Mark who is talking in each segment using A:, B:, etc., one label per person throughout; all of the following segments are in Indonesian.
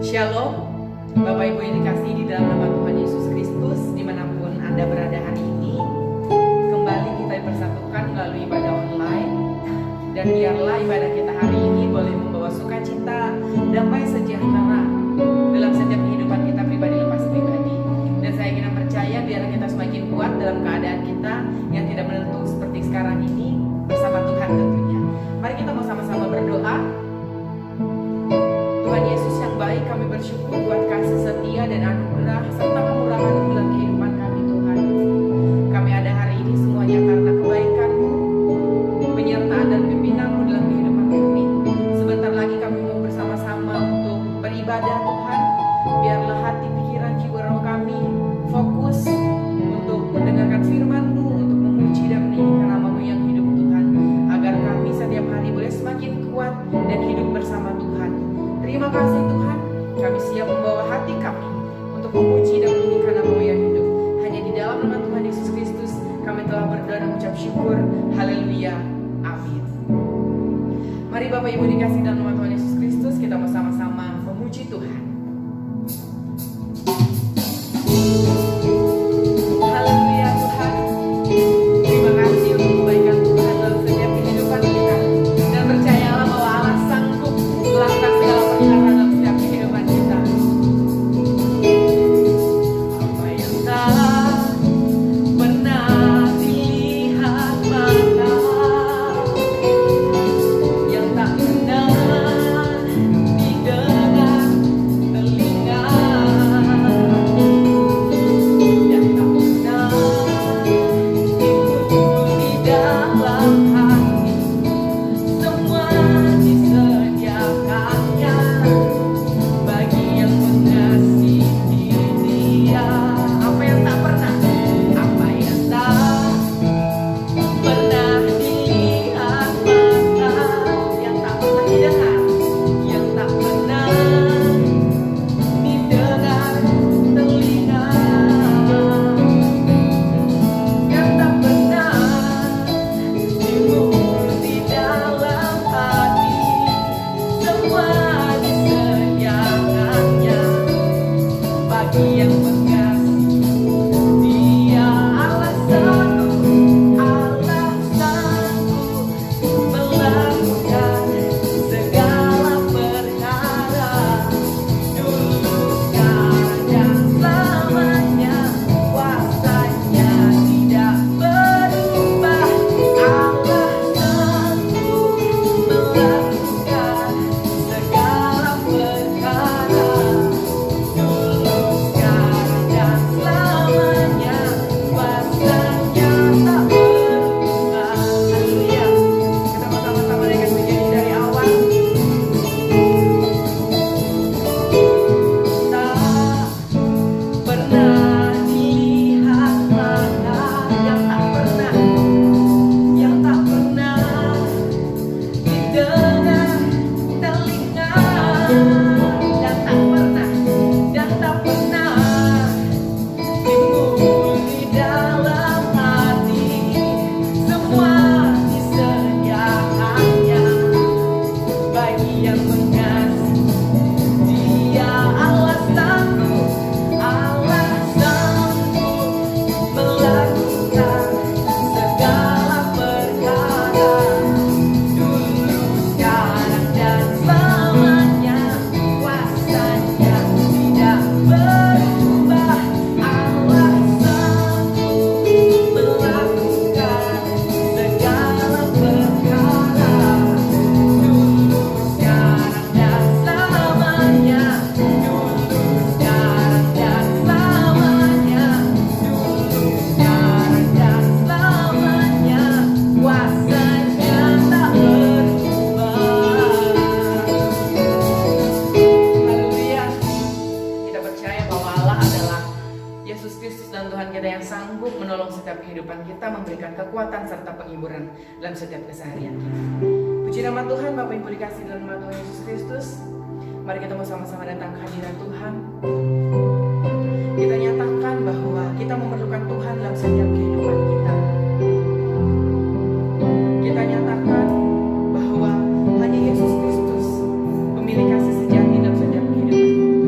A: Shalom, Bapak Ibu yang dikasihi di dalam nama Tuhan Yesus Kristus, dimanapun Anda berada hari ini. Kembali kita dipersatukan melalui ibadah online. Dan biarlah ibadah kita hari ini boleh membawa sukacita, damai sejahtera dalam setiap kehidupan kita pribadi lepas pribadi. Dan saya ingin percaya biarlah kita semakin kuat dalam keadaan kita yang tidak menentu seperti sekarang ini bersama Tuhan tentunya. Mari kita mau sama-sama berdoa. Tuhan Yesus yang baik, kami bersyukur buat kasih setia dan anugerah serta kemurahan dalam kehidupan kami Tuhan. Kami ada hari ini semuanya karena kebaikan-Mu, penyertaan dan pimpinan-Mu dalam kehidupan kami. Sebentar lagi kami mau bersama-sama untuk beribadah Tuhan. Biarlah hati, pikiran, jiwa, roh kami fokus untuk mendengarkan firman-Mu, untuk memuji dan meninggikan nama-Mu yang hidup Tuhan. Agar kami setiap hari boleh semakin kuat dan hidup bersama Tuhan. Terima kasih Tuhan, kami siap membawa hati kami untuk memuji dan meninggikan nama-Mu yang hidup. Hanya di dalam nama Tuhan Yesus Kristus kami telah berdoa dan mengucap syukur. Haleluya, amin. Mari Bapak Ibu dikasih dalam nama Tuhan Yesus Kristus, kita mau sama-sama memuji Tuhan. Haleluya Tuhan, terima kasih untuk kebaikan Tuhan dalam setiap kehidupan kita. Dan percayalah bahwa Allah sanggup melakukan segala perkara dalam setiap kehidupan kita. Apa yang tak pernah dilihat mata, yang tak pernah didengar telinga, yang tak pernah timbul di dalam hati, semua disediakannya bagi yang mengasihi Dia. Apa yang tak pernah dilihat mata, yang tak pernah didengar, yang tak pernah didengar telinga, yang tak pernah timbul di dalam hati, semua disediakannya bagi yang mengasihi Dia. Allah sanggup melakukan segala perkara, dulu, sekarang, dan selamanya. Kuasanya tidak berubah. Allah sanggup melakukan segala perkara, dulu, sekarang, dan selamanya. Kuasanya tak berubah. Haleluya. Kita mau sama-sama dengan menyanyi dari awal. Tak pernah dilihat mata, yang tak pernah didengar telinga, dan tak pernah timbul di dalam hati, semua disediakannya bagi yang mengasihi Dia. Allah sanggup melakukan segala perkara, dulu, sekarang, dan selamanya. Kuasanya tidak berubah. Allah sanggup melakukan segala perkara, dulu, sekarang, dan selamanya. Dulu, sekarang, dan selamanya. Dulu, sekarang, dan selamanya. Kuasanya tak berubah. Haleluya. Kita percaya bahwa Allah adalah Yesus Kristus dan Tuhan kita yang sanggup menolong setiap kehidupan kita, memberikan kekuatan serta penghiburan dalam setiap keseharian kita. Puji nama Tuhan, Bapak Ibu dikasih dalam nama Tuhan Yesus Kristus. Mari kita mau sama-sama datang ke hadirat Tuhan. Kita nyatakan bahwa kita memerlukan Tuhan dalam setiap kehidupan kita. Kita nyatakan bahwa hanya Yesus Kristus memiliki kasih sejati dalam setiap kehidupan kita.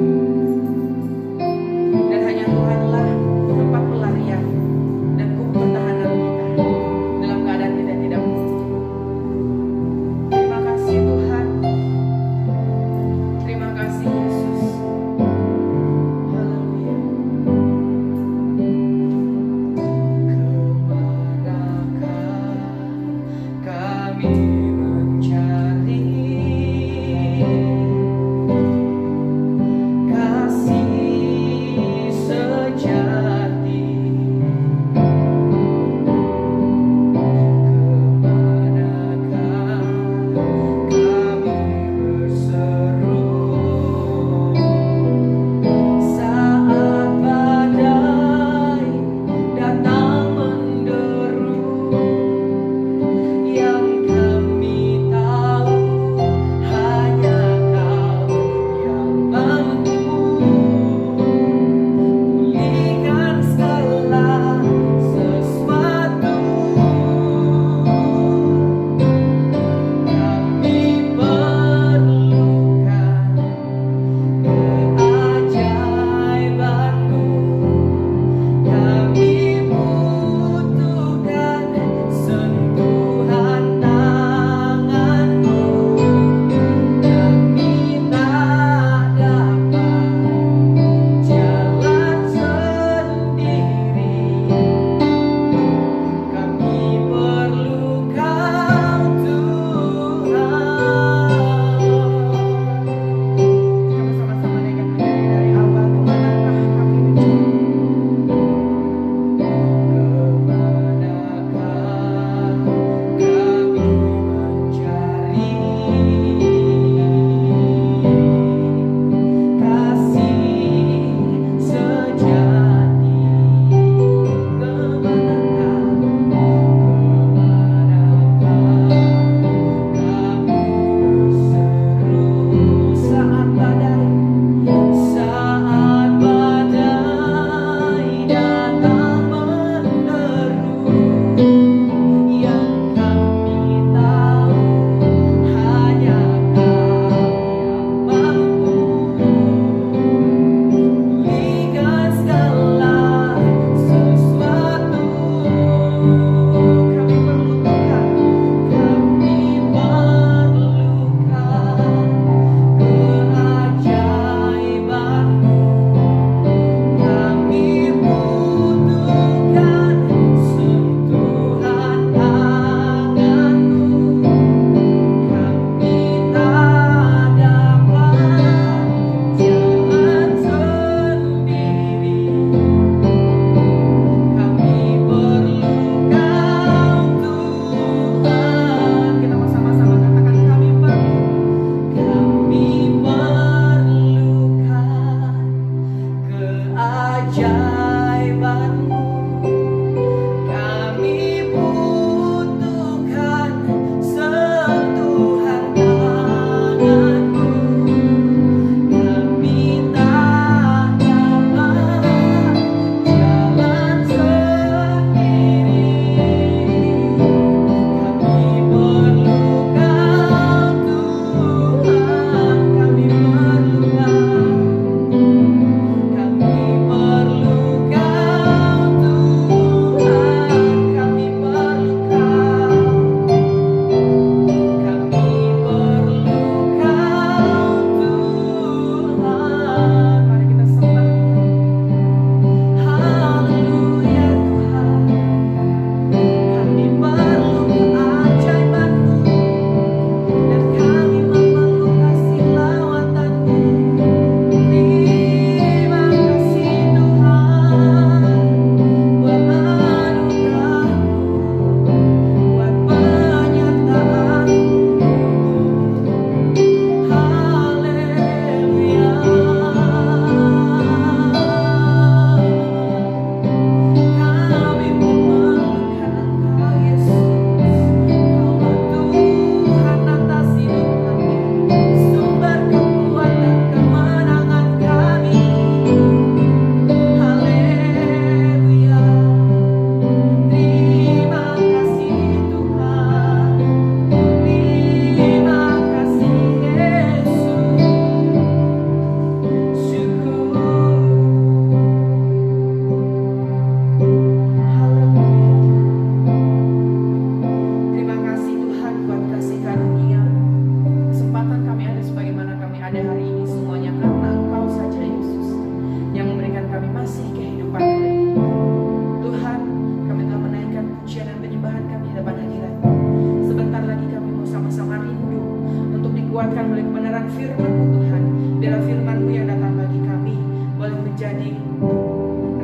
A: biarlah firman-Mu yang datang bagi kami boleh menjadi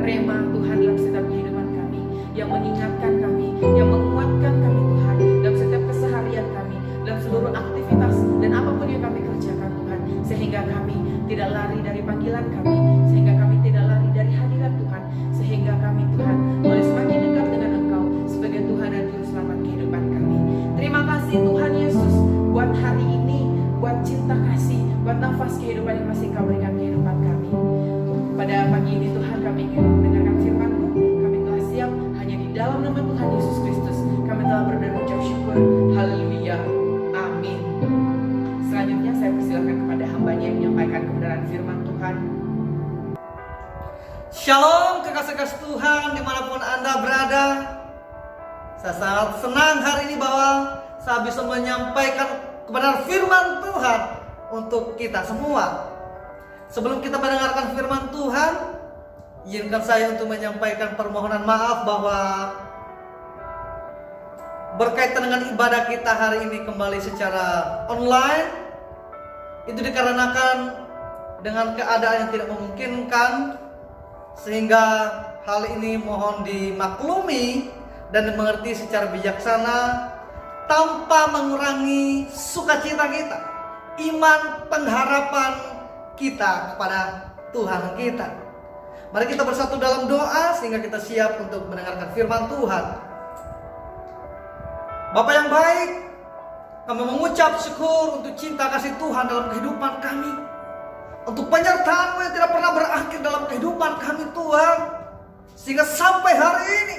A: rema Tuhan dalam setiap kehidupan kami, yang mengingatkan kami, yang menguatkan kami Tuhan dalam setiap keseharian kami, dalam seluruh aktivitas dan apapun yang kami kerjakan Tuhan, sehingga kami tidak lari dari panggilan kami, sehingga kami tidak lari dari hadirat Tuhan, sehingga kami Tuhan boleh semakin dekat dengan Engkau sebagai Tuhan dan Juru Selamat kehidupan kami. Terima kasih Tuhan Yesus buat hari ini, buat cinta kasih, buat nafas kehidupan yang masih Kau berikan kehidupan kami. Pada pagi ini Tuhan, kami ingin mendengarkan firman-Mu. Kami telah siap hanya di dalam nama Tuhan Yesus Kristus. Kami telah berdoa dan ucap syukur. Haleluya. Amin. Selanjutnya saya persilakan kepada hamba-Nya yang menyampaikan kebenaran firman Tuhan.
B: Shalom kekasih-kekasih Tuhan dimanapun Anda berada. Saya sangat senang hari ini bahwa saya bisa menyampaikan kebenaran firman Tuhan untuk kita semua. Sebelum kita mendengarkan firman Tuhan, izinkan saya untuk menyampaikan permohonan maaf bahwa berkaitan dengan ibadah kita hari ini kembali secara online, itu dikarenakan dengan keadaan yang tidak memungkinkan, sehingga hal ini mohon dimaklumi dan dimengerti secara bijaksana tanpa mengurangi sukacita kita, iman, pengharapan kita kepada Tuhan kita. Mari kita bersatu dalam doa sehingga kita siap untuk mendengarkan firman Tuhan. Bapa yang baik, kami mengucap syukur untuk cinta kasih Tuhan dalam kehidupan kami, untuk penyertaan-Mu yang tidak pernah berakhir dalam kehidupan kami Tuhan, sehingga sampai hari ini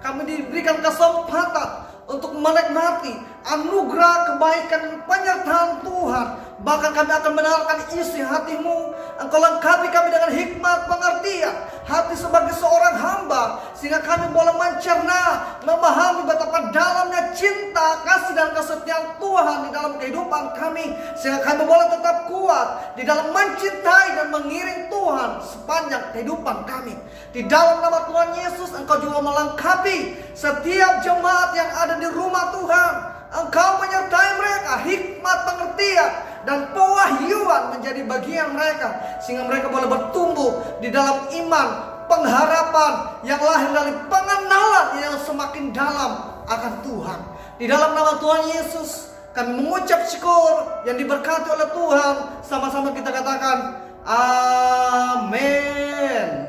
B: kami diberikan kesempatan untuk menikmati anugerah kebaikan dan penyertaan Tuhan. Bahkan kami akan mendengarkan isi hati-Mu. Engkau lengkapi kami dengan hikmat pengertian hati sebagai seorang hamba, sehingga kami boleh mencerna, memahami betapa dalamnya cinta, kasih dan kesetiaan Tuhan di dalam kehidupan kami, sehingga kami boleh tetap kuat di dalam mencintai dan mengiring Tuhan sepanjang kehidupan kami. Di dalam nama Tuhan Yesus, Engkau juga melengkapi setiap jemaat yang ada di rumah Tuhan. Engkau menyertai mereka, hikmat pengertian dan pewahyuan menjadi bagian mereka, sehingga mereka boleh bertumbuh di dalam iman, pengharapan yang lahir dari pengenalan yang semakin dalam akan Tuhan. Di dalam nama Tuhan Yesus kami mengucap syukur yang diberkati oleh Tuhan. Sama-sama kita katakan amin.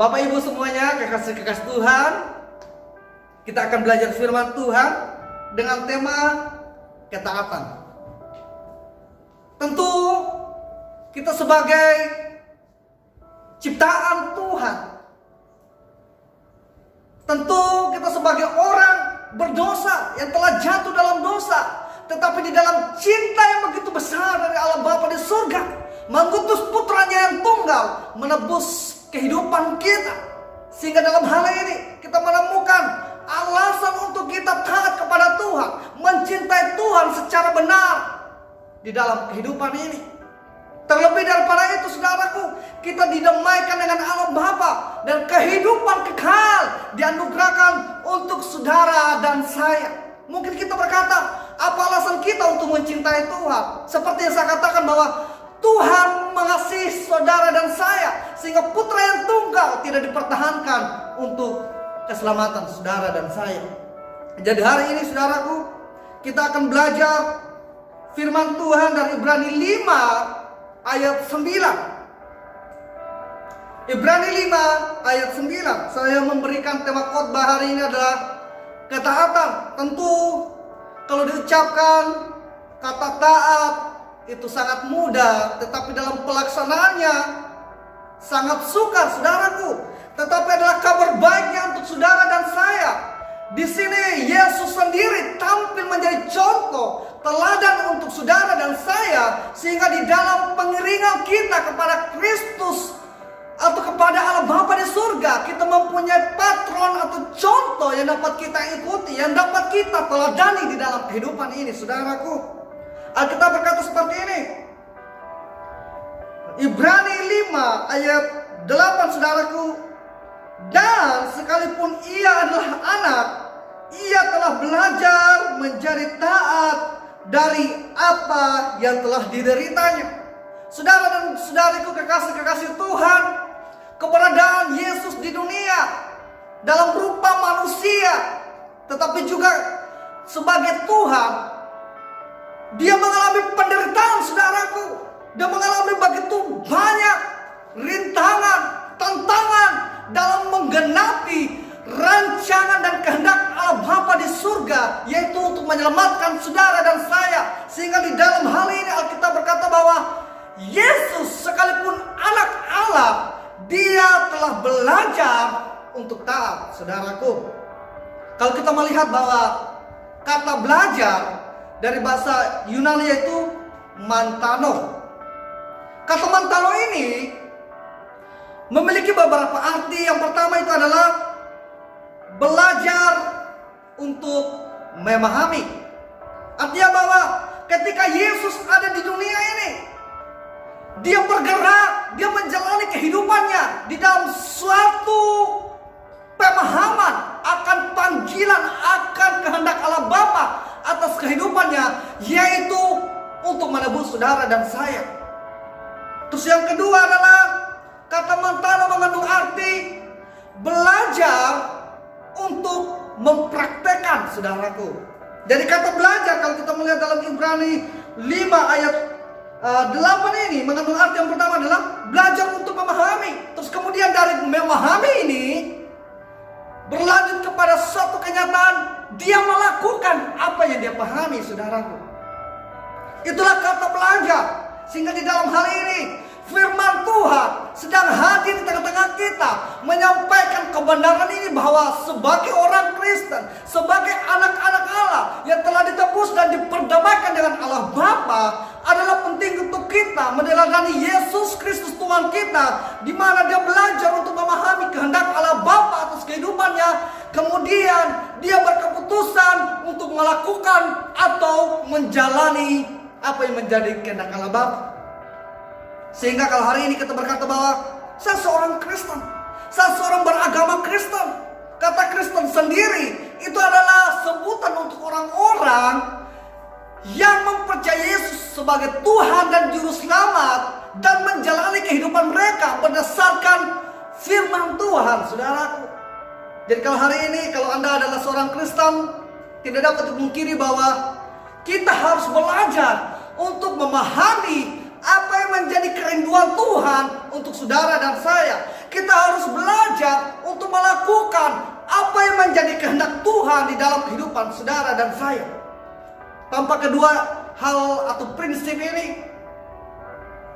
B: Bapak Ibu semuanya, kekasih-kekasih Tuhan, kita akan belajar firman Tuhan dengan tema ketaatan. Tentu kita sebagai ciptaan Tuhan, tentu kita sebagai orang berdosa yang telah jatuh dalam dosa, tetapi di dalam cinta yang begitu besar dari Allah Bapa di surga, mengutus putranya yang tunggal menebus kehidupan kita, sehingga dalam hal ini kita menemukan alasan untuk kita taat kepada Tuhan, mencintai Tuhan secara benar di dalam kehidupan ini. Terlebih daripada itu, saudaraku, kita didamaikan dengan Allah Bapa dan kehidupan kekal dianugerahkan untuk saudara dan saya. Mungkin kita berkata, apa alasan kita untuk mencintai Tuhan? Seperti yang saya katakan bahwa Tuhan mengasihi saudara dan saya, sehingga putra yang tunggal tidak dipertahankan untuk keselamatan saudara dan saya. Jadi hari ini saudaraku, kita akan belajar firman Tuhan dari Ibrani 5 ayat 9. Ibrani 5 ayat 9. Saya memberikan tema khotbah hari ini adalah ketaatan. Tentu kalau diucapkan kata taat itu sangat mudah, tetapi dalam pelaksanaannya sangat sukar saudaraku. Tetapi adalah kabar baiknya untuk saudara dan saya. Di sini Yesus sendiri tampil menjadi contoh teladan untuk saudara dan saya, sehingga di dalam pengiringan kita kepada Kristus atau kepada Allah Bapa di surga, kita mempunyai patron atau contoh yang dapat kita ikuti, yang dapat kita teladani di dalam kehidupan ini, saudaraku. Alkitab berkata seperti ini. Ibrani 5 ayat 8, saudaraku. Dan sekalipun ia adalah anak, ia telah belajar menjadi taat dari apa yang telah dideritanya. Saudara dan saudariku, kekasih-kekasih Tuhan, keberadaan Yesus di dunia dalam rupa manusia, tetapi juga sebagai Tuhan, dia mengalami penderitaan, saudaraku. Dia mengalami begitu banyak rintangan, tantangan dalam menggenapi rancangan dan kehendak Allah Bapa di surga, yaitu untuk menyelamatkan saudara dan saya. Sehingga di dalam hal ini Alkitab berkata bahwa Yesus sekalipun anak Allah, dia telah belajar untuk taat, saudaraku. Kalau kita melihat bahwa kata belajar dari bahasa Yunani yaitu mantano. Kata mantano ini memiliki beberapa arti. Yang pertama itu adalah belajar untuk memahami. Artinya bahwa ketika Yesus ada di dunia ini, dia bergerak, dia menjalani kehidupannya di dalam suatu pemahaman akan panggilan, akan kehendak Allah Bapa atas kehidupannya, yaitu untuk menebus saudara dan saya. Terus yang kedua adalah kata mantano mengandung arti belajar untuk mempraktekkan, saudaraku. Jadi kata belajar, kalau kita melihat dalam Ibrani 5 ayat 8 ini mengandung arti yang pertama adalah belajar untuk memahami. Terus kemudian dari memahami ini berlanjut kepada suatu kenyataan, dia melakukan apa yang dia pahami, saudaraku. Itulah kata belajar. Sehingga di dalam hal ini firman Tuhan sedang hadir di tengah-tengah kita, menyampaikan kebenaran ini bahwa sebagai orang Kristen, sebagai anak-anak Allah yang telah ditebus dan diperdamaikan dengan Allah Bapa, adalah penting untuk kita meneladani Yesus Kristus Tuhan kita, di mana dia belajar untuk memahami kehendak Allah Bapa atas kehidupannya. Kemudian dia berkeputusan untuk melakukan atau menjalani apa yang menjadi kehendak Allah Bapa. Sehingga kalau hari ini kita berkata bahwa saya seorang Kristen, saya seorang beragama Kristen, kata Kristen sendiri itu adalah sebutan untuk orang-orang yang mempercayai Yesus sebagai Tuhan dan Juru Selamat dan menjalani kehidupan mereka berdasarkan firman Tuhan, saudaraku. Jadi kalau hari ini, kalau Anda adalah seorang Kristen, tidak dapat dipungkiri bahwa kita harus belajar untuk memahami apa yang menjadi kerinduan Tuhan untuk saudara dan saya. Kita harus belajar untuk melakukan apa yang menjadi kehendak Tuhan di dalam kehidupan saudara dan saya. Tanpa kedua hal atau prinsip ini,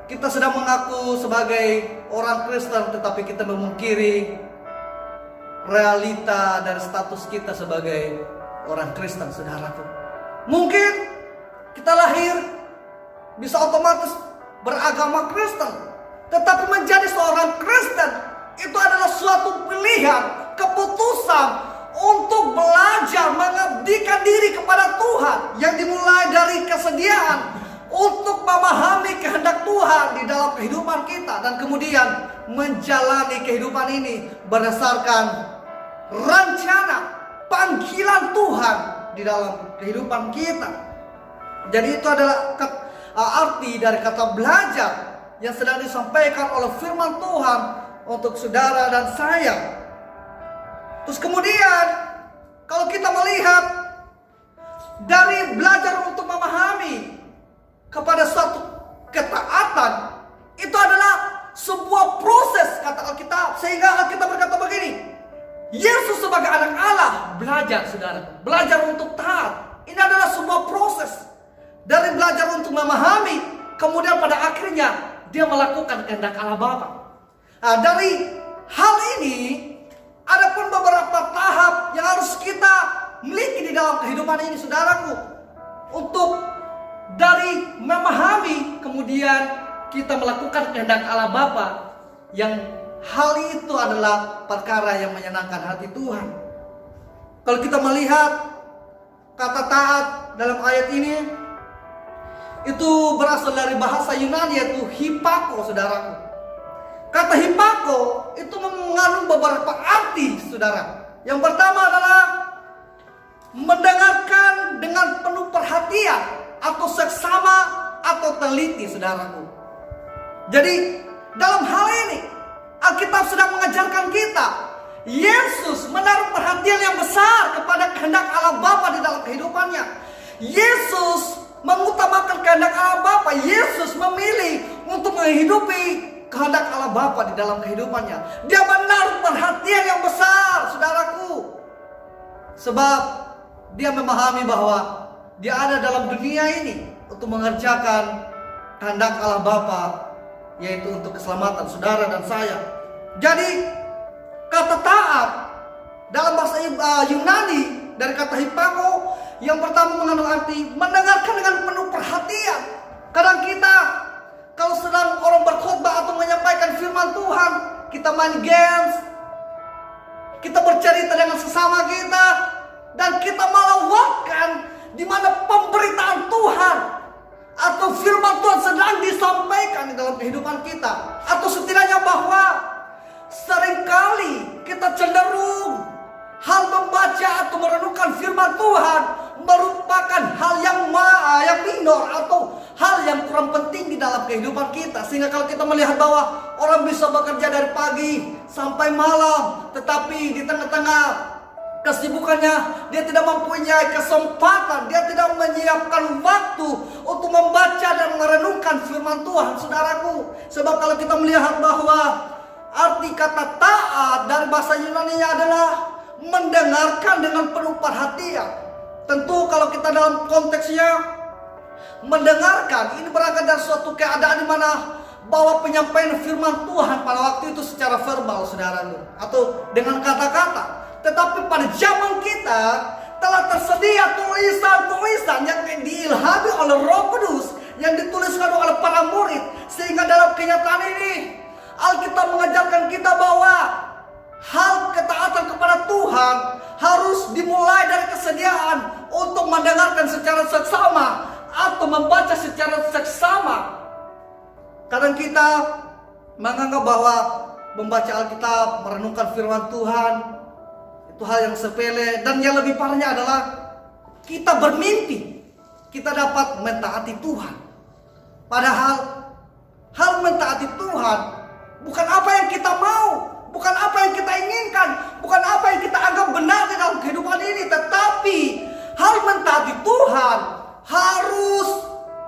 B: kita sedang mengaku sebagai orang Kristen, tetapi kita memungkiri realita dan status kita sebagai orang Kristen, saudaraku. Mungkin kita lahir bisa otomatis beragama Kristen, tetapi menjadi seorang Kristen itu adalah suatu pilihan, keputusan untuk belajar mengabdikan diri kepada Tuhan, yang dimulai dari kesediaan untuk memahami kehendak Tuhan di dalam kehidupan kita, dan kemudian menjalani kehidupan ini berdasarkan rencana panggilan Tuhan di dalam kehidupan kita. Jadi itu adalah arti dari kata belajar yang sedang disampaikan oleh firman Tuhan untuk saudara dan saya. Terus kemudian kalau kita melihat dari belajar untuk memahami kepada suatu ketaatan, itu adalah sebuah proses, kata Alkitab. Sehingga Alkitab berkata begini, Yesus sebagai anak Allah belajar, saudara, belajar untuk taat. Ini adalah sebuah proses. Dari belajar untuk memahami, kemudian pada akhirnya dia melakukan kehendak Allah Bapa. Nah, dari hal ini ada pun beberapa tahap yang harus kita miliki di dalam kehidupan ini, saudaraku. Untuk dari memahami, kemudian kita melakukan kehendak Allah Bapa, yang hal itu adalah perkara yang menyenangkan hati Tuhan. Kalau kita melihat kata taat dalam ayat ini, itu berasal dari bahasa Yunani yaitu hipako, saudaraku. Kata hipako itu mengandung beberapa arti, saudara. Yang pertama adalah mendengarkan dengan penuh perhatian atau seksama atau teliti, saudaraku. Jadi dalam hal ini Alkitab sedang mengajarkan kita, Yesus menaruh perhatian yang besar kepada kehendak Allah Bapa di dalam kehidupannya. Yesus mengutamakan kehendak Allah Bapa. Yesus memilih untuk menghidupi kehendak Allah Bapa di dalam kehidupannya. Dia menaruh perhatian yang besar, saudaraku. Sebab dia memahami bahwa dia ada dalam dunia ini untuk mengerjakan kehendak Allah Bapa, yaitu untuk keselamatan saudara dan saya. Jadi kata taat dalam bahasa Yunani dari kata hipago yang pertama mengandung arti mendengarkan dengan penuh perhatian. Kadang kita kalau sedang orang berkhotbah atau menyampaikan firman Tuhan, kita main games, kita bercerita dengan sesama kita, dan kita melewatkan di mana pemberitaan Tuhan atau firman Tuhan sedang disampaikan di dalam kehidupan kita. Atau setidaknya bahwa seringkali kita cenderung hal membaca atau merenungkan firman Tuhan merupakan hal yang minor atau hal yang kurang penting di dalam kehidupan kita. Sehingga kalau kita melihat bahwa orang bisa bekerja dari pagi sampai malam, tetapi di tengah-tengah kesibukannya dia tidak mempunyai kesempatan, dia tidak menyiapkan waktu untuk membaca dan merenungkan firman Tuhan, saudaraku. Sebab kalau kita melihat bahwa arti kata taat dari bahasa Yunani adalah mendengarkan dengan penuh perhatian. Tentu kalau kita dalam konteksnya mendengarkan, ini berangkat dari suatu keadaan di mana bahwa penyampaian firman Tuhan pada waktu itu secara verbal, saudaraku, atau dengan kata-kata. Tetapi pada zaman kita telah tersedia tulisan-tulisan yang diilhami oleh Roh Kudus, yang dituliskan oleh para murid. Sehingga dalam kenyataan ini Alkitab mengajarkan kita bahwa hal ketaatan kepada Tuhan harus dimulai dari kesediaan untuk mendengarkan secara seksama atau membaca secara seksama. Kadang kita menganggap bahwa membaca Alkitab, merenungkan firman Tuhan itu hal yang sepele, dan yang lebih parahnya adalah kita bermimpi kita dapat mentaati Tuhan. Padahal hal mentaati Tuhan bukan apa yang kita mau, bukan apa yang kita inginkan, bukan apa yang kita anggap benar di dalam kehidupan ini. Tetapi hal mentaati Tuhan harus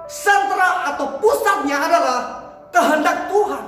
B: sentra atau pusatnya adalah kehendak Tuhan,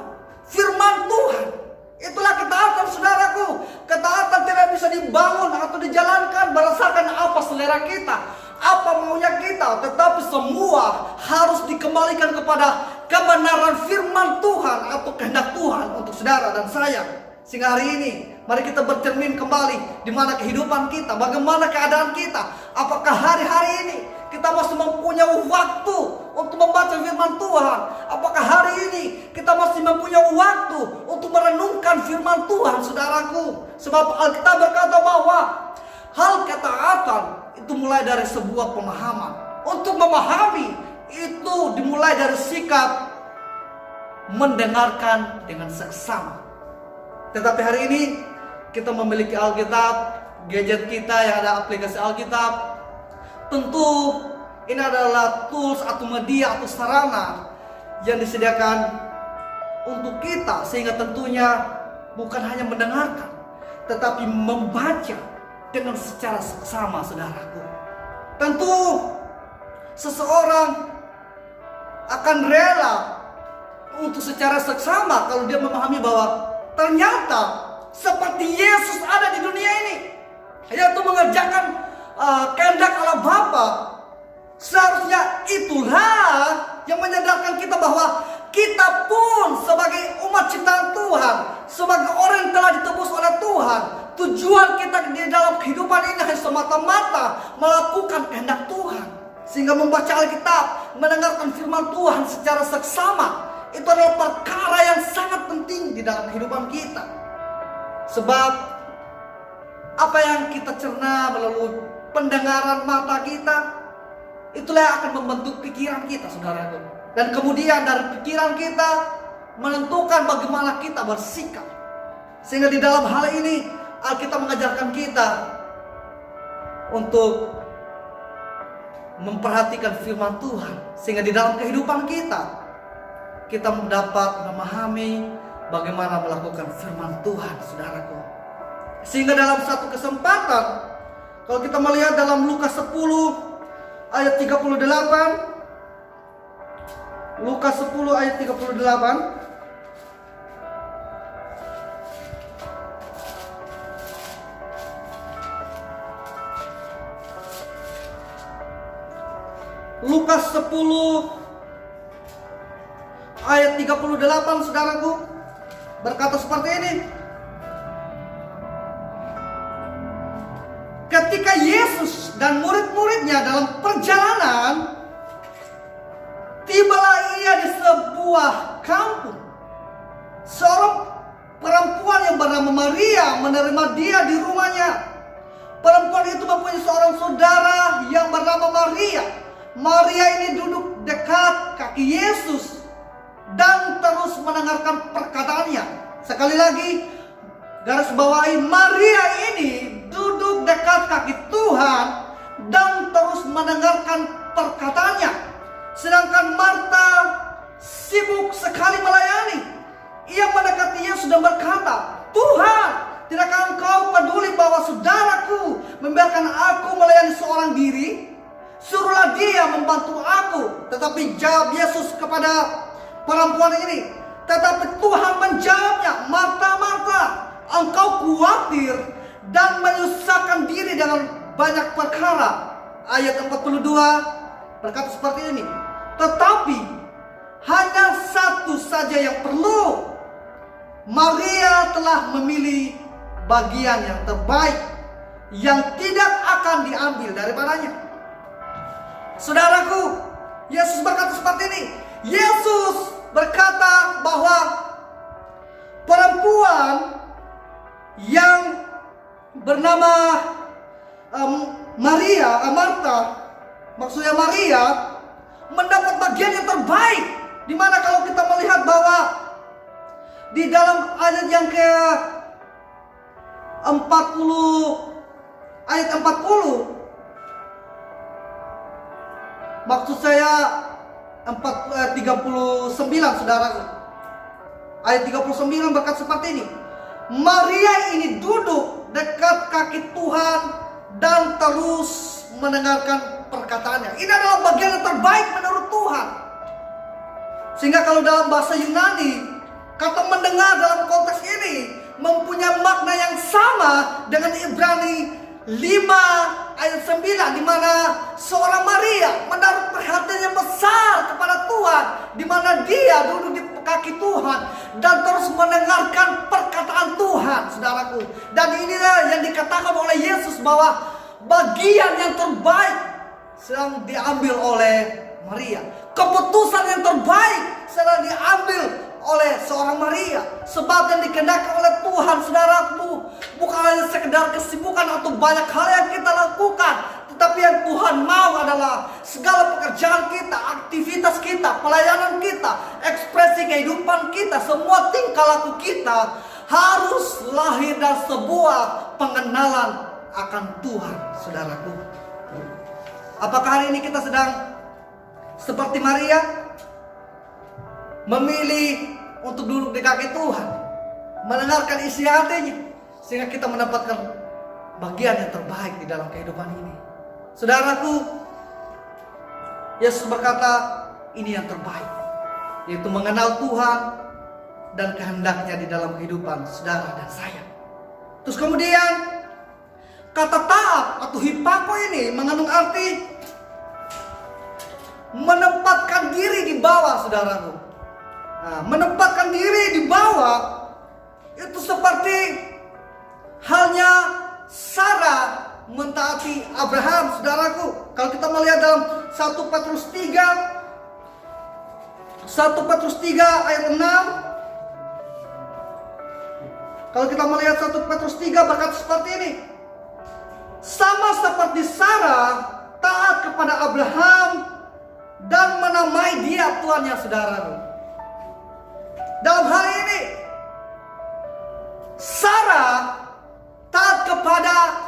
B: firman Tuhan. Itulah ketaatan, saudaraku. Ketaatan tidak bisa dibangun atau dijalankan berdasarkan apa selera kita, apa maunya kita, tetapi semua harus dikembalikan kepada kebenaran firman Tuhan atau kehendak Tuhan untuk saudara dan saya. Sehingga hari ini mari kita bercermin kembali di mana kehidupan kita, bagaimana keadaan kita. Apakah hari-hari ini kita masih mempunyai waktu untuk membaca firman Tuhan? Apakah hari ini kita masih mempunyai waktu untuk merenungkan firman Tuhan, saudaraku? Sebab Alkitab berkata bahwa hal ketaatan itu mulai dari sebuah pemahaman. Untuk memahami itu dimulai dari sikap mendengarkan dengan seksama. Tetapi hari ini kita memiliki Alkitab, gadget kita yang ada aplikasi Alkitab. Tentu ini adalah tools atau media atau sarana yang disediakan untuk kita, sehingga tentunya bukan hanya mendengarkan tetapi membaca dengan secara seksama, saudaraku. Tentu seseorang akan rela untuk secara seksama kalau dia memahami bahwa ternyata seperti Yesus ada di dunia ini, yaitu mengerjakan kehendak Allah Bapa. Seharusnya itulah yang menyadarkan kita bahwa kita pun sebagai umat ciptaan Tuhan, sebagai orang yang telah ditebus oleh Tuhan, tujuan kita di dalam kehidupan ini hanya semata-mata melakukan kehendak Tuhan. Sehingga membaca Alkitab, mendengarkan firman Tuhan secara seksama, itu adalah perkara yang sangat penting di dalam kehidupan kita. Sebab apa yang kita cerna melalui pendengaran mata kita, itulah yang akan membentuk pikiran kita, saudaraku. Dan kemudian dari pikiran kita menentukan bagaimana kita bersikap. Sehingga di dalam hal ini Alkitab mengajarkan kita untuk memperhatikan firman Tuhan, sehingga di dalam kehidupan kita dapat memahami bagaimana melakukan firman Tuhan, saudaraku. Sehingga dalam satu kesempatan, kalau kita melihat dalam Lukas 10 ayat 38, Lukas 10 ayat 38, Lukas 10 ayat 38, saudaraku, berkata seperti ini. Ketika Yesus dan murid-muridnya dalam perjalanan, tibalah ia di sebuah kampung. Seorang perempuan yang bernama Maria menerima dia di rumahnya. Perempuan itu mempunyai seorang saudara yang bernama Maria. Maria ini duduk dekat kaki Yesus dan terus mendengarkan perkataannya. Sekali lagi, garis bawahi, Maria ini duduk dekat kaki Tuhan dan terus mendengarkan perkataannya. Sedangkan Marta sibuk sekali melayani. Ia mendekati Yesus dan berkata, "Tuhan, tidakkah engkau peduli bahwa saudaraku membiarkan aku melayani seorang diri? Suruhlah dia membantu aku." Tetapi jawab Yesus kepada perempuan ini, tetapi Tuhan menjawabnya, "Marta, Marta, engkau khawatir dan menyusahkan diri dengan banyak perkara." Ayat 42 berkata seperti ini, "Tetapi hanya satu saja yang perlu. Maria telah memilih bagian yang terbaik, yang tidak akan diambil daripadanya." Saudaraku, Yesus berkata seperti ini. Yesus berkata bahwa perempuan yang bernama Marta, maksudnya Maria, mendapat bagian yang terbaik. Dimana kalau kita melihat bahwa di dalam ayat yang ke 40, ayat 40, maksud saya 39, saudaraku. Ayat 39 berkata seperti ini. Maria ini duduk dekat kaki Tuhan dan terus mendengarkan perkataannya. Ini adalah bagian yang terbaik menurut Tuhan. Sehingga kalau dalam bahasa Yunani, kata mendengar dalam konteks ini mempunyai makna yang sama dengan Ibrani 5 ayat 9, di mana seorang Maria menaruh perhatian yang besar kepada Tuhan, di mana dia duduk di kaki Tuhan dan terus mendengarkan perkataan Tuhan, saudaraku. Dan inilah yang dikatakan oleh Yesus bahwa bagian yang terbaik sedang diambil oleh Maria. Keputusan yang terbaik sedang diambil oleh seorang Maria. Sebab yang dikehendaki oleh Tuhan, saudaraku, bukan hanya sekedar kesibukan atau banyak hal yang kita lakukan, tetapi yang Tuhan mau adalah segala pekerjaan kita, aktivitas kita, pelayanan kita, ekspresi kehidupan kita, semua tingkah laku kita harus lahir dari sebuah pengenalan akan Tuhan, saudaraku. Apakah hari ini kita sedang seperti Maria, memilih untuk duduk di kaki Tuhan, mendengarkan isi hatinya, sehingga kita mendapatkan bagian yang terbaik di dalam kehidupan ini? Saudaraku, Yesus berkata ini yang terbaik, yaitu mengenal Tuhan dan kehendaknya di dalam kehidupan saudara dan saya. Terus kemudian kata taat atau hipako ini mengandung arti menempatkan diri di bawah, saudaraku. Nah, menempatkan diri di bawah itu seperti halnya Sarah mentaati Abraham, saudaraku. Kalau kita melihat dalam 1 Petrus 3 ayat 6, kalau kita melihat 1 Petrus 3 berkata seperti ini. Sama seperti Sarah taat kepada Abraham dan menamai dia tuannya, saudaraku. Dalam hal ini Sarah taat kepada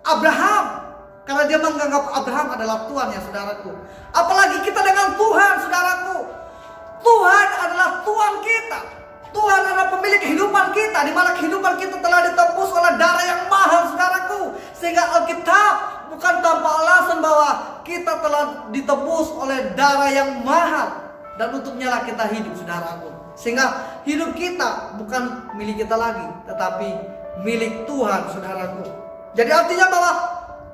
B: Abraham karena dia menganggap Abraham adalah Tuhan ya saudaraku. Apalagi kita dengan Tuhan saudaraku. Tuhan adalah Tuhan kita. Tuhan adalah pemilik kehidupan kita, di mana kehidupan kita telah ditebus oleh darah yang mahal saudaraku. Sehingga Alkitab bukan tanpa alasan bahwa kita telah ditebus oleh darah yang mahal. Dan untuknya lah kita hidup saudaraku. Sehingga hidup kita bukan milik kita lagi, tetapi milik Tuhan saudaraku. Jadi artinya bahwa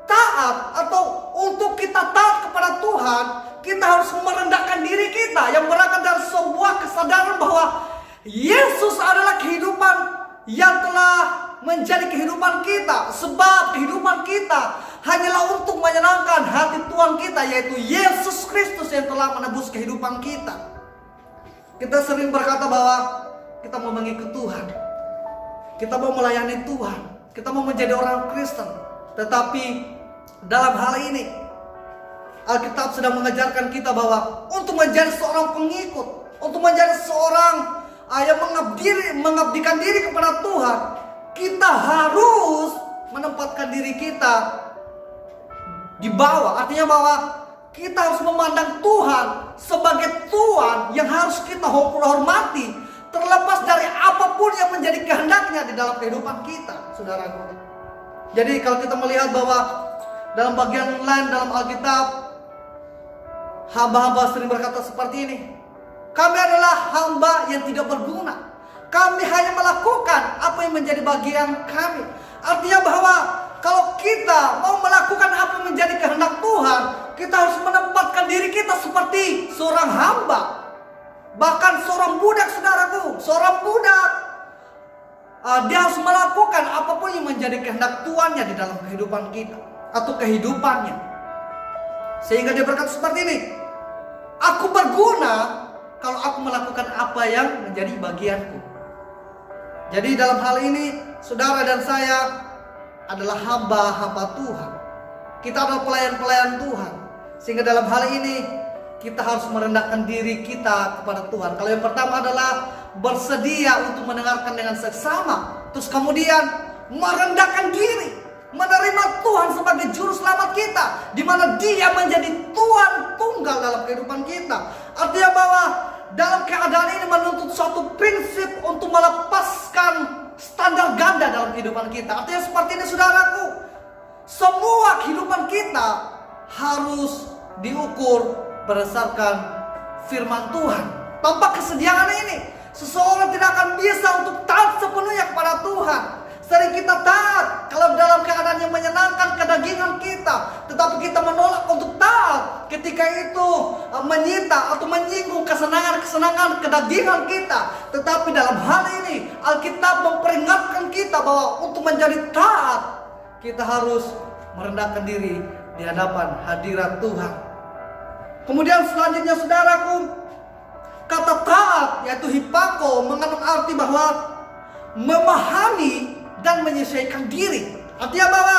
B: taat atau untuk kita taat kepada Tuhan, kita harus merendahkan diri kita yang berangkat dari sebuah kesadaran bahwa Yesus adalah kehidupan yang telah menjadi kehidupan kita. Sebab kehidupan kita hanyalah untuk menyenangkan hati Tuhan kita, yaitu Yesus Kristus yang telah menebus kehidupan kita. Kita sering berkata bahwa kita mau mengikut Tuhan, kita mau melayani Tuhan, kita mau menjadi orang Kristen. Tetapi dalam hal ini Alkitab sedang mengajarkan kita bahwa untuk menjadi seorang pengikut, untuk menjadi seorang yang mengabdikan diri kepada Tuhan, kita harus menempatkan diri kita di bawah. Artinya bahwa kita harus memandang Tuhan sebagai Tuhan yang harus kita hormati, terlepas dari apapun yang menjadi kehendaknya di dalam kehidupan kita, saudaraku. Jadi kalau kita melihat bahwa dalam bagian lain dalam Alkitab, hamba-hamba sering berkata seperti ini, kami adalah hamba yang tidak berguna. Kami hanya melakukan apa yang menjadi bagian kami. Artinya bahwa kalau kita mau melakukan apa yang menjadi kehendak Tuhan, kita harus menempatkan diri kita seperti seorang hamba. Bahkan seorang budak saudaraku, seorang budak, dia harus melakukan apapun yang menjadi kehendak Tuhannya di dalam kehidupan kita atau kehidupannya. Sehingga dia berkata seperti ini, aku berguna kalau aku melakukan apa yang menjadi bagianku. Jadi dalam hal ini saudara dan saya adalah hamba-hamba Tuhan. Kita adalah pelayan-pelayan Tuhan. Sehingga dalam hal ini kita harus merendahkan diri kita kepada Tuhan. Kalau yang pertama adalah bersedia untuk mendengarkan dengan seksama. Terus kemudian merendahkan diri, menerima Tuhan sebagai juru selamat kita, di mana Dia menjadi Tuhan tunggal dalam kehidupan kita. Artinya bahwa dalam keadaan ini menuntut suatu prinsip untuk melepaskan standar ganda dalam kehidupan kita. Artinya seperti ini saudaraku, semua kehidupan kita harus diukur berdasarkan firman Tuhan. Tanpa kesediaan ini, seseorang tidak akan bisa untuk taat sepenuhnya kepada Tuhan. Sering kita taat kalau dalam keadaan yang menyenangkan kedagingan kita, tetapi kita menolak untuk taat ketika itu menyita atau menyinggung kesenangan kedagingan kita. Tetapi dalam hal ini Alkitab memperingatkan kita bahwa untuk menjadi taat, kita harus merendahkan diri di hadapan hadirat Tuhan. Kemudian selanjutnya saudaraku, kata taat yaitu hipako mengandung arti bahwa memahami dan menyesuaikan diri. Artinya bahwa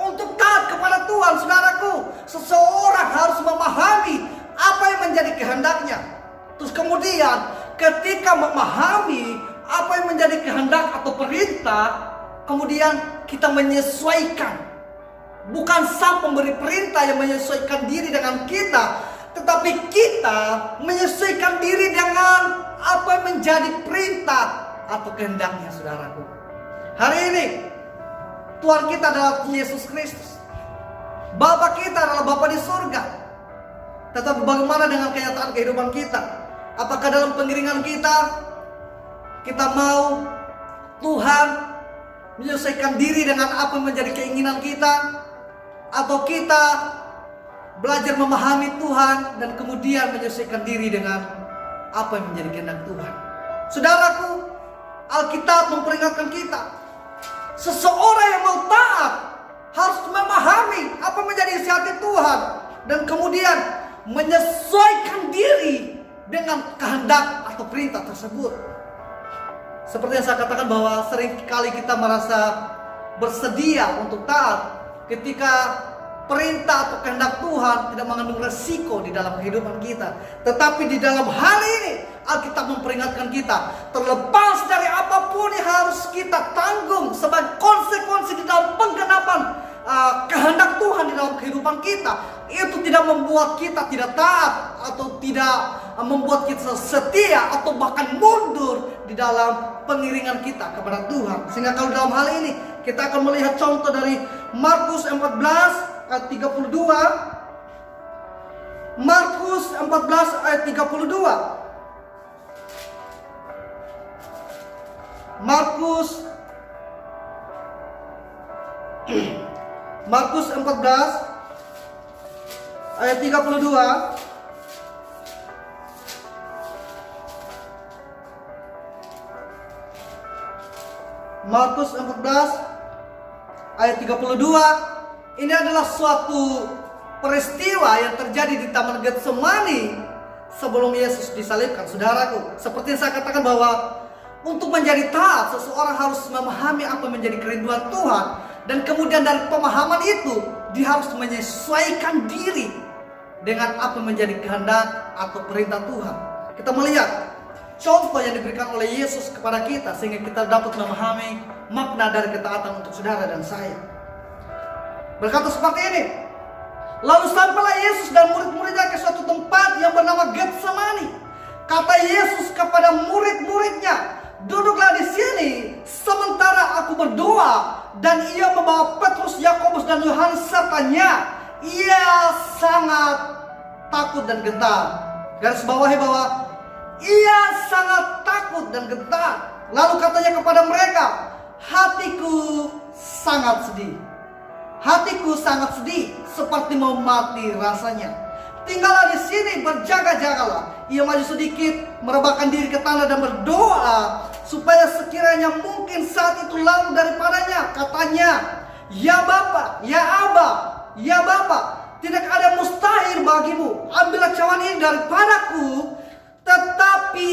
B: untuk taat kepada Tuhan saudaraku, seseorang harus memahami apa yang menjadi kehendaknya. Terus kemudian ketika memahami apa yang menjadi kehendak atau perintah, kemudian kita menyesuaikan. Bukan sang pemberi perintah yang menyesuaikan diri dengan kita, tetapi kita menyesuaikan diri dengan apa yang menjadi perintah atau kehendaknya saudaraku. Hari ini Tuhan kita adalah Yesus Kristus. Bapa kita adalah Bapa di surga. Tetapi bagaimana dengan kenyataan kehidupan kita? Apakah dalam pengiringan kita mau Tuhan menyesuaikan diri dengan apa yang menjadi keinginan kita? Atau kita belajar memahami Tuhan dan kemudian menyesuaikan diri dengan apa yang menjadi kehendak Tuhan? Saudaraku, Alkitab memperingatkan kita, seseorang yang mau taat harus memahami apa menjadi isi hati Tuhan dan kemudian menyesuaikan diri dengan kehendak atau perintah tersebut. Seperti yang saya katakan bahwa sering kali kita merasa bersedia untuk taat ketika perintah atau kehendak Tuhan tidak mengandung resiko di dalam kehidupan kita. Tetapi di dalam hal ini Alkitab memperingatkan kita, terlepas dari apapun yang harus kita tanggung sebagai konsekuensi di dalam penggenapan kehendak Tuhan di dalam kehidupan kita, itu tidak membuat kita tidak taat atau tidak membuat kita setia atau bahkan mundur di dalam pengiringan kita kepada Tuhan. Sehingga kalau dalam hal ini kita akan melihat contoh dari Markus 14 ayat 32. Markus 14 ayat 32. Markus 14 ayat 32. Markus 14 ayat 32. Ini adalah suatu peristiwa yang terjadi di Taman Getsemani sebelum Yesus disalibkan, saudaraku. Seperti yang saya katakan bahwa untuk menjadi taat, seseorang harus memahami apa menjadi kerinduan Tuhan. Dan kemudian dari pemahaman itu, dia harus menyesuaikan diri dengan apa menjadi kehendak atau perintah Tuhan. Kita melihat contoh yang diberikan oleh Yesus kepada kita, sehingga kita dapat memahami makna dari ketaatan untuk saudara dan saya. Berkata seperti ini. Lalu sampailah Yesus dan murid-muridnya ke suatu tempat yang bernama Getsemani. Kata Yesus kepada murid-muridnya, "Duduklah di sini sementara aku berdoa." Dan ia membawa Petrus, Yakobus dan Yohanes sertanya. Ia sangat takut dan gentar. Garis bawahi bahwa ia sangat takut dan gentar. Lalu katanya kepada mereka, "Hatiku sangat sedih. Hatiku sangat sedih, seperti mau mati rasanya. Tinggallah di sini, berjaga-jagalah." Ia maju sedikit, merebahkan diri ke tanah dan berdoa supaya sekiranya mungkin saat itu lalu daripadanya. Katanya, "Ya Bapa, ya Aba, ya Bapa, tidak ada mustahil bagimu. Ambillah cawan ini daripadaku, tetapi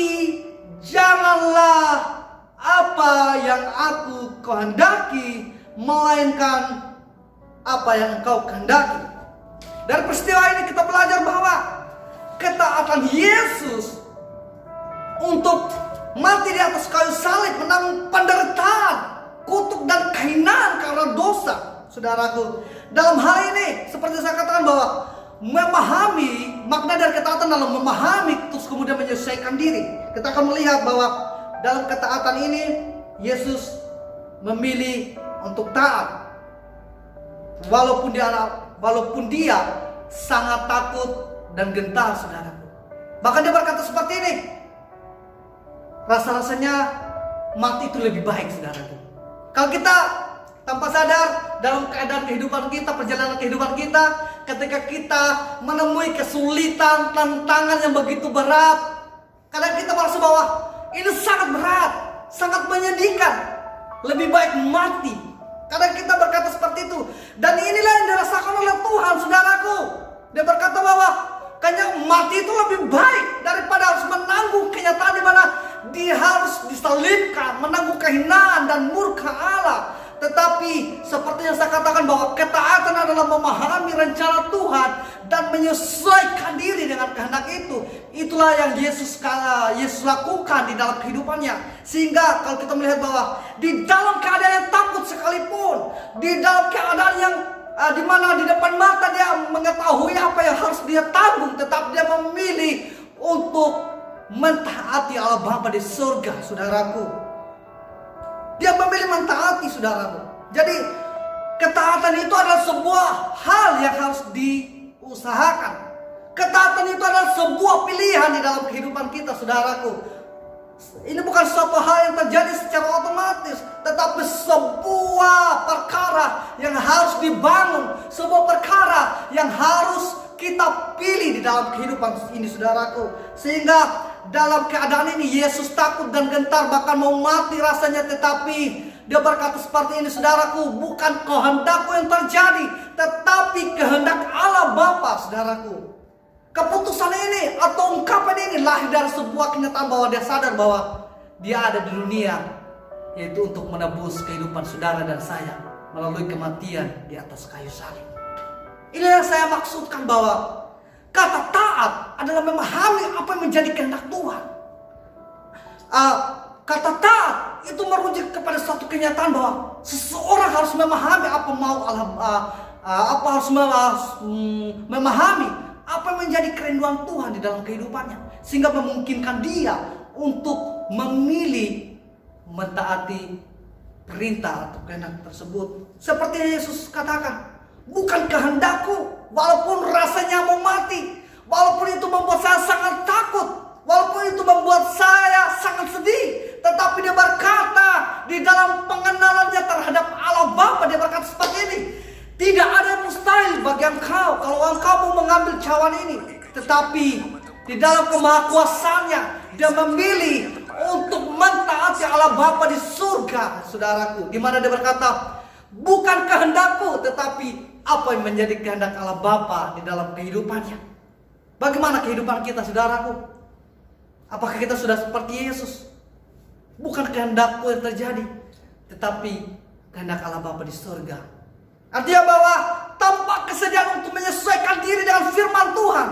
B: janganlah apa yang aku kehendaki, melainkan apa yang engkau kehendaki." Dari peristiwa ini kita belajar bahwa ketaatan Yesus untuk mati di atas kayu salib, menanggung penderitaan, kutuk dan kehinaan karena dosa, saudaraku. Dalam hal ini, seperti saya katakan bahwa memahami makna dari ketaatan dalam memahami terus kemudian menyesuaikan diri. Kita akan melihat bahwa dalam ketaatan ini Yesus memilih untuk taat, walaupun dia sangat takut dan gentar, saudaraku. Bahkan dia berkata seperti ini, rasa-rasanya mati itu lebih baik, saudaraku. Kalau kita tanpa sadar dalam keadaan kehidupan kita, perjalanan kehidupan kita, ketika kita menemui kesulitan, tantangan yang begitu berat, kadang kita merasa bahwa ini sangat berat, sangat menyedihkan, lebih baik mati. Kadang kita berkata seperti itu. Dan inilah yang dirasakan oleh Tuhan, saudaraku. Dia berkata bahwa kayaknya mati itu lebih baik daripada harus menanggung kenyataan di mana dia harus disalibkan, menanggung kehinaan dan murka Allah. Tetapi seperti yang saya katakan bahwa ketaatan adalah memahami rencana Tuhan dan menyesuaikan diri dengan kehendak itu. Itulah yang Yesus lakukan di dalam kehidupannya. Sehingga kalau kita melihat bahwa di dalam keadaan yang takut sekalipun, di dalam keadaan yang di mana di depan mata dia mengetahui apa yang harus dia tanggung, tetap dia memilih untuk mentaati Allah Bapa di surga, saudaraku. Dia memilih mentaati, saudaraku. Jadi ketaatan itu adalah sebuah hal yang harus diusahakan. Ketaatan itu adalah sebuah pilihan di dalam kehidupan kita, saudaraku. Ini bukan suatu hal yang terjadi secara otomatis, tetapi sebuah perkara yang harus dibangun, sebuah perkara yang harus kita pilih di dalam kehidupan ini, saudaraku. Sehingga dalam keadaan ini Yesus takut dan gentar, bahkan mau mati rasanya, tetapi dia berkata seperti ini, saudaraku, "Bukan kehendakku yang terjadi, tetapi kehendak Allah Bapa," saudaraku. Keputusan ini atau ungkapan ini lahir dari sebuah kenyataan bahwa dia sadar bahwa dia ada di dunia, yaitu untuk menebus kehidupan saudara dan saya melalui kematian di atas kayu salib. Ini yang saya maksudkan bahwa kata taat adalah memahami apa yang menjadi kehendak Tuhan. Kata taat itu merujuk kepada suatu kenyataan bahwa seseorang harus memahami apa mau Allah, memahami apa yang menjadi kerinduan Tuhan di dalam kehidupannya, sehingga memungkinkan dia untuk memilih mentaati perintah atau kehendak tersebut. Seperti Yesus katakan, bukan kehendakku, walaupun rasanya mau mati, walaupun itu membuat saya sangat takut, walaupun itu membuat saya sangat sedih, tetapi dia berkata di dalam pengenalannya terhadap Allah Bapa, dia berkata seperti ini, tidak ada yang mustahil bagi engkau kalau engkau mau mengambil cawan ini, tetapi di dalam kemahakuasaannya dia memilih untuk mentaati Allah Bapa di surga, saudaraku, di mana dia berkata, bukan kehendakku, tetapi apa yang menjadi kehendak Allah Bapa di dalam kehidupannya. Bagaimana kehidupan kita, saudaraku? Apakah kita sudah seperti Yesus? Bukan kehendakku yang terjadi, tetapi kehendak Allah Bapa di surga. Artinya bahwa tanpa kesediaan untuk menyesuaikan diri dengan firman Tuhan,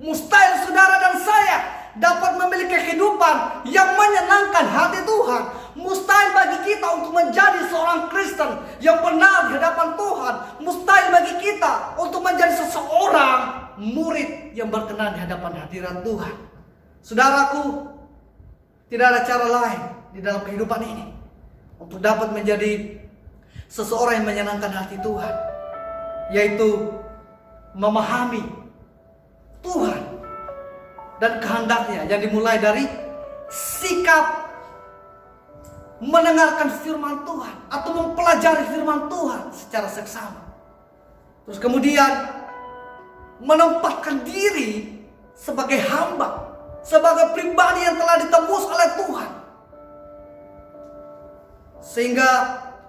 B: mustahil saudara dan saya dapat memiliki kehidupan yang menyenangkan hati Tuhan. Mustahil bagi kita untuk menjadi seorang Kristen yang benar di hadapan Tuhan. Mustahil bagi kita untuk menjadi seseorang murid yang berkenan di hadapan hadirat Tuhan. Saudaraku, tidak ada cara lain di dalam kehidupan ini untuk dapat menjadi seseorang yang menyenangkan hati Tuhan, yaitu memahami Tuhan dan kehendaknya, yang dimulai dari sikap mendengarkan firman Tuhan atau mempelajari firman Tuhan secara seksama. Terus kemudian menempatkan diri sebagai hamba, sebagai pribadi yang telah ditebus oleh Tuhan, sehingga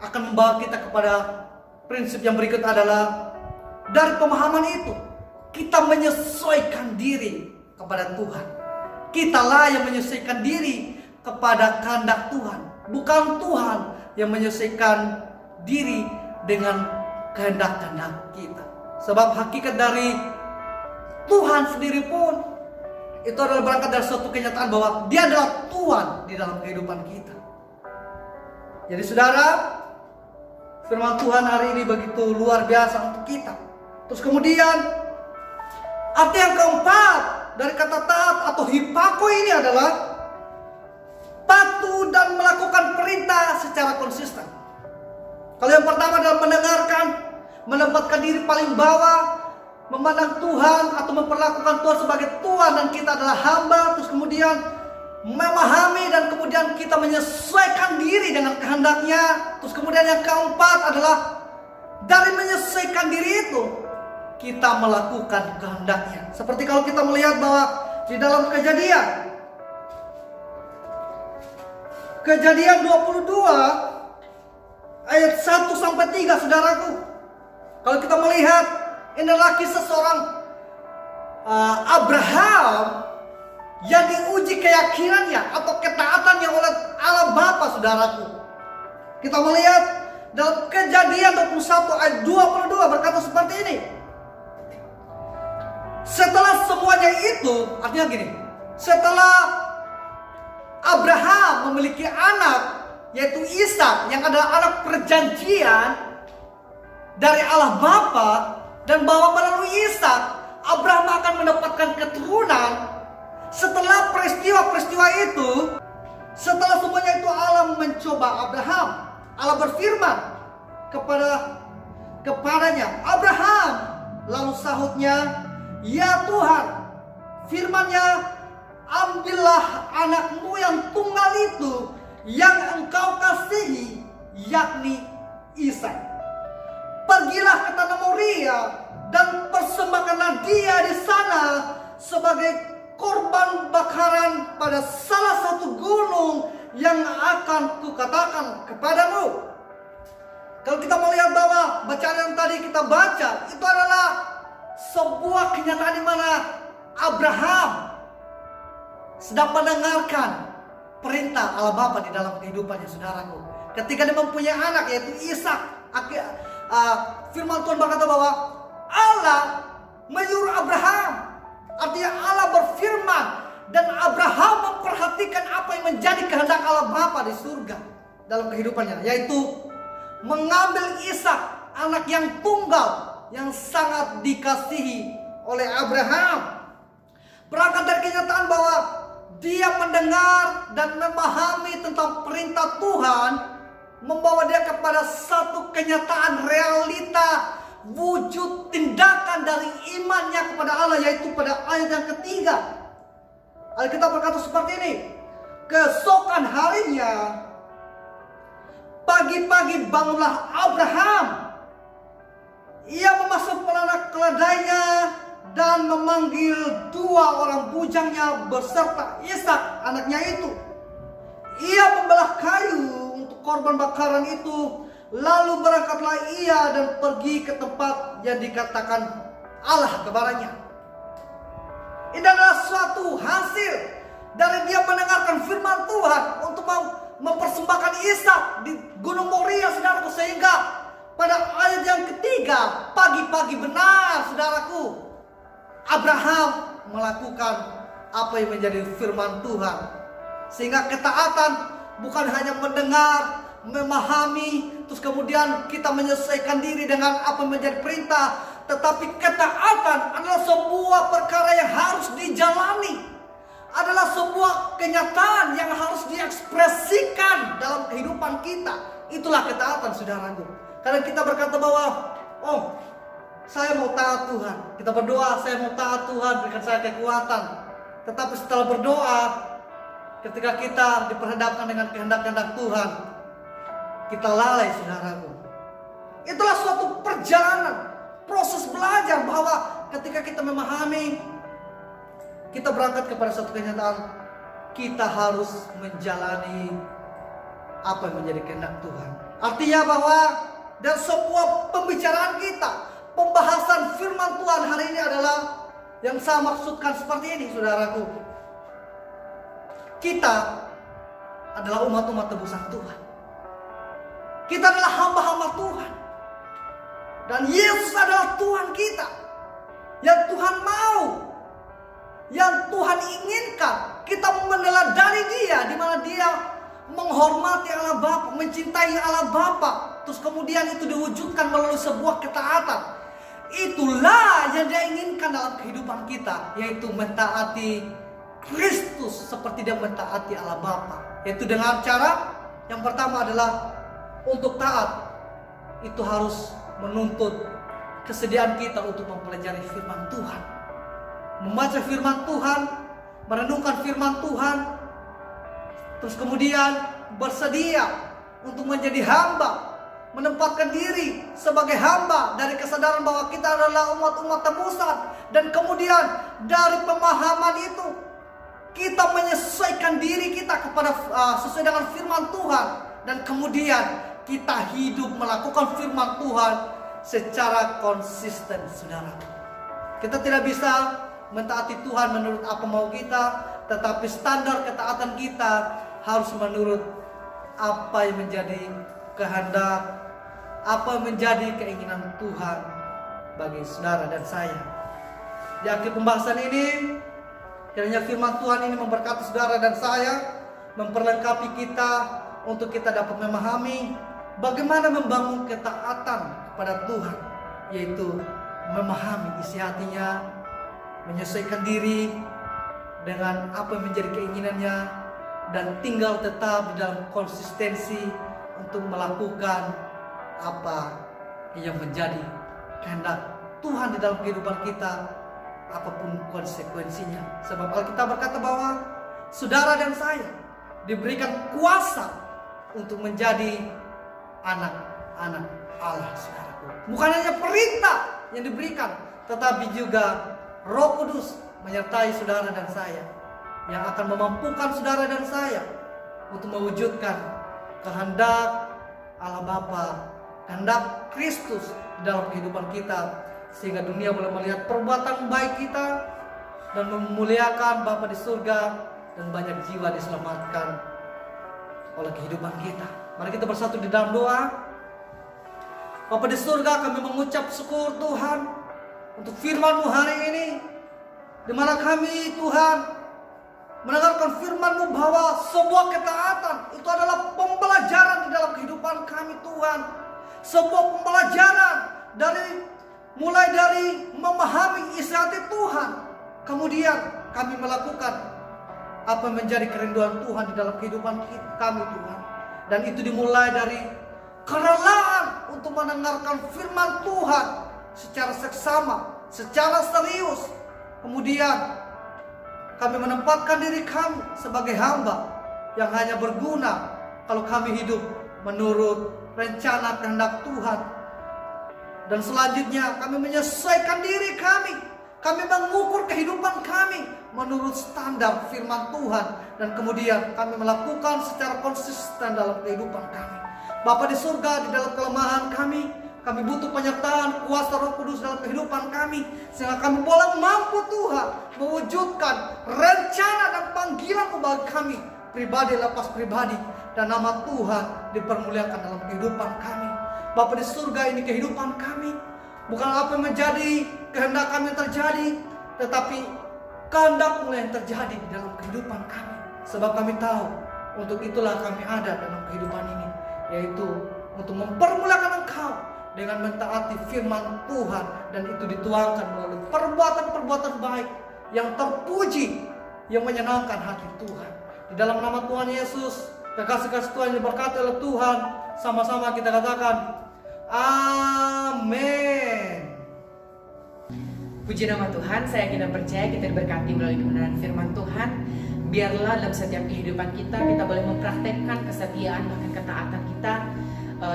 B: akan membawa kita kepada prinsip yang berikut adalah, dari pemahaman itu kita menyesuaikan diri kepada Tuhan. Kitalah yang menyesuaikan diri kepada kehendak Tuhan, bukan Tuhan yang menyesuaikan diri dengan kehendak-kehendak kita. Sebab hakikat dari Tuhan sendiri pun itu adalah berangkat dari suatu kenyataan bahwa Dia adalah Tuhan di dalam kehidupan kita. Jadi saudara, firman Tuhan hari ini begitu luar biasa untuk kita. Terus kemudian arti yang keempat dari kata taat atau hipako ini adalah patuh dan melakukan perintah secara konsisten. Kalau yang pertama adalah mendengarkan, menempatkan diri paling bawah, memandang Tuhan atau memperlakukan Tuhan sebagai Tuhan dan kita adalah hamba. Terus kemudian memahami dan kemudian kita menyesuaikan diri dengan kehendaknya. Terus kemudian yang keempat adalah dari menyesuaikan diri itu kita melakukan kehendaknya. Seperti kalau kita melihat bahwa di dalam Kejadian 22 ayat 1 sampai 3, saudaraku. Kalau kita melihat ini adalah kisah seorang Abraham yang diuji keyakinannya atau ketaatannya oleh Allah Bapa, saudaraku. Kita melihat dalam Kejadian 21 ayat 22 berkata seperti ini. Setelah semuanya itu, artinya gini, setelah Abraham memiliki anak, yaitu Ishak, yang adalah anak perjanjian dari Allah Bapa, dan bahwa melalui Ishak Abraham akan mendapatkan keturunan. Setelah peristiwa-peristiwa itu, setelah semuanya itu, Allah mencoba Abraham. Allah berfirman kepadanya, Abraham. Lalu sahutnya, ya Tuhan, firman-Nya, ambillah anakmu yang tunggal itu yang engkau kasihi, yakni Ishak. Pergilah ke tanah Moria dan persembahkanlah dia di sana sebagai korban bakaran pada salah satu gunung yang akan kukatakan kepadamu. Kalau kita melihat bahwa bacaan yang tadi kita baca itu adalah sebuah kenyataan di mana Abraham sedang mendengarkan perintah Allah Bapa di dalam kehidupannya, saudaraku. Ketika dia mempunyai anak, yaitu Ishak, firman Tuhan berkata bahwa Allah menyuruh Abraham. Artinya Allah berfirman dan Abraham memperhatikan apa yang menjadi kehendak Allah Bapa di surga. dalam kehidupannya, yaitu mengambil Ishak, anak yang tunggal yang sangat dikasihi oleh Abraham. Berangkat dari kenyataan bahwa dia mendengar dan memahami tentang perintah Tuhan, membawa dia kepada satu kenyataan realita wujud tindakan dari imannya kepada Allah, yaitu pada ayat yang ketiga. Alkitab berkata seperti ini, keesokan harinya pagi-pagi bangunlah Abraham. Ia memasuk pelana keledainya dan memanggil dua orang bujangnya beserta Ishak anaknya itu. Ia membelah kayu untuk korban bakaran itu. Lalu berangkatlah ia dan pergi ke tempat yang dikatakan Allah kepadanya. Ini adalah suatu hasil dari dia mendengarkan firman Tuhan untuk mempersembahkan Ishak di Gunung Moria, saudaraku. Sehingga pada ayat yang ketiga, pagi-pagi benar, saudaraku, Abraham melakukan apa yang menjadi firman Tuhan. Sehingga ketaatan bukan hanya mendengar, memahami, terus kemudian kita menyesuaikan diri dengan apa yang menjadi perintah, tetapi ketaatan adalah sebuah perkara yang harus dijalani, adalah sebuah kenyataan yang harus diekspresikan dalam kehidupan kita. Itulah ketaatan, saudaraku. Karena kita berkata bahwa, oh, saya mau taat Tuhan. Kita berdoa, saya mau taat Tuhan, berikan saya kekuatan. Tetapi setelah berdoa, ketika kita diperhadapkan dengan kehendak-kehendak Tuhan, kita lalai, saudaraku. Itulah suatu perjalanan, proses belajar bahwa ketika kita memahami, kita berangkat kepada suatu kenyataan, kita harus menjalani apa yang menjadi kehendak Tuhan. Artinya bahwa dan sebuah pembicaraan kita, pembahasan firman Tuhan hari ini adalah yang saya maksudkan seperti ini, saudaraku. Kita adalah umat-umat tebusan Tuhan. Kita adalah hamba-hamba Tuhan. Dan Yesus adalah Tuhan kita. Yang Tuhan mau, yang Tuhan inginkan kita meneladani Dia, di mana Dia menghormati Allah Bapa, mencintai Allah Bapa, terus kemudian itu diwujudkan melalui sebuah ketaatan. Itulah yang Dia inginkan dalam kehidupan kita, yaitu mentaati Kristus seperti Dia mentaati Allah Bapa. Yaitu dengan cara yang pertama adalah untuk taat, itu harus menuntut kesediaan kita untuk mempelajari firman Tuhan, membaca firman Tuhan, merenungkan firman Tuhan, terus kemudian bersedia untuk menjadi hamba, menempatkan diri sebagai hamba dari kesadaran bahwa kita adalah umat-umat tebusan. Dan kemudian dari pemahaman itu kita menyesuaikan diri kita kepada sesuai dengan firman Tuhan. Dan kemudian kita hidup melakukan firman Tuhan secara konsisten, saudara. Kita tidak bisa mentaati Tuhan menurut apa mau kita, tetapi standar ketaatan kita harus menurut apa yang menjadi kehendak, apa yang menjadi keinginan Tuhan bagi saudara dan saya. Di akhir pembahasan ini, kiranya firman Tuhan ini memberkati saudara dan saya, memperlengkapi kita untuk kita dapat memahami bagaimana membangun ketaatan kepada Tuhan, yaitu memahami isi hatinya, menyesuaikan diri dengan apa yang menjadi keinginannya, dan tinggal tetap di dalam konsistensi untuk melakukan apa yang menjadi kehendak Tuhan di dalam kehidupan kita, apapun konsekuensinya. Sebab Alkitab berkata bahwa saudara dan saya diberikan kuasa untuk menjadi anak-anak Allah, saudaraku. Bukan hanya perintah yang diberikan, tetapi juga Roh Kudus menyertai saudara dan saya, yang akan memampukan saudara dan saya untuk mewujudkan kehendak Allah Bapa, kehendak Kristus dalam kehidupan kita, sehingga dunia boleh melihat perbuatan baik kita dan memuliakan Bapa di surga, dan banyak jiwa diselamatkan oleh kehidupan kita. Mari kita bersatu di dalam doa. Bapa di surga, kami mengucap syukur Tuhan untuk firman-Mu hari ini, di mana kami, Tuhan, mendengarkan firman-Mu bahwa sebuah ketaatan itu adalah pembelajaran di dalam kehidupan kami Tuhan. Sebuah pembelajaran mulai dari memahami isi hati Tuhan. Kemudian kami melakukan apa yang menjadi kerinduan Tuhan di dalam kehidupan kami Tuhan. Dan itu dimulai dari kerelaan untuk mendengarkan firman Tuhan secara seksama, secara serius. Kemudian kami menempatkan diri kami sebagai hamba yang hanya berguna kalau kami hidup menurut rencana kehendak Tuhan. Dan selanjutnya kami menyesuaikan diri kami. Kami mengukur kehidupan kami menurut standar firman Tuhan. Dan kemudian kami melakukan secara konsisten dalam kehidupan kami. Bapa di surga, di dalam kelemahan kami butuh penyertaan kuasa Roh Kudus dalam kehidupan kami. Sehingga kami boleh mampu Tuhan mewujudkan rencana dan panggilan-Mu bagi kami pribadi lepas pribadi. Dan nama Tuhan dipermuliakan dalam kehidupan kami. Bapa di surga, ini kehidupan kami. Bukan apa yang menjadi kehendak kami terjadi, tetapi kehendak-Mu yang terjadi di dalam kehidupan kami. Sebab kami tahu untuk itulah kami ada dalam kehidupan ini, yaitu untuk mempermuliakan Engkau dengan mentaati firman Tuhan. Dan itu dituangkan melalui perbuatan-perbuatan baik yang terpuji, yang menyenangkan hati Tuhan. Di dalam nama Tuhan Yesus, kekasih-kasih Tuhan yang diberkati oleh Tuhan, sama-sama kita katakan amin.
A: Puji nama Tuhan, saya yakin dan percaya kita diberkati melalui kebenaran firman Tuhan. Biarlah dalam setiap kehidupan kita boleh mempraktekkan kesetiaan bahkan ketaatan kita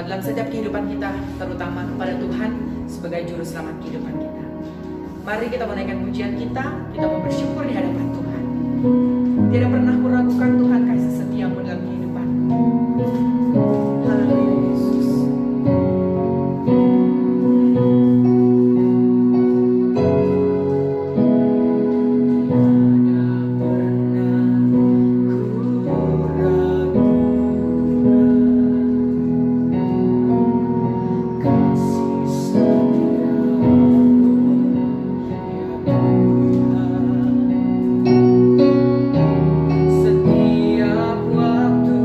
A: dalam setiap kehidupan kita, terutama kepada Tuhan sebagai juru selamat kehidupan kita. Mari kita menaikkan pujian kita mau bersyukur di hadapan Tuhan. Tidak pernah meragukan Tuhan kasih setia-Mu dalam kehidupanku. Haleluya Yesus.
B: Setiap waktu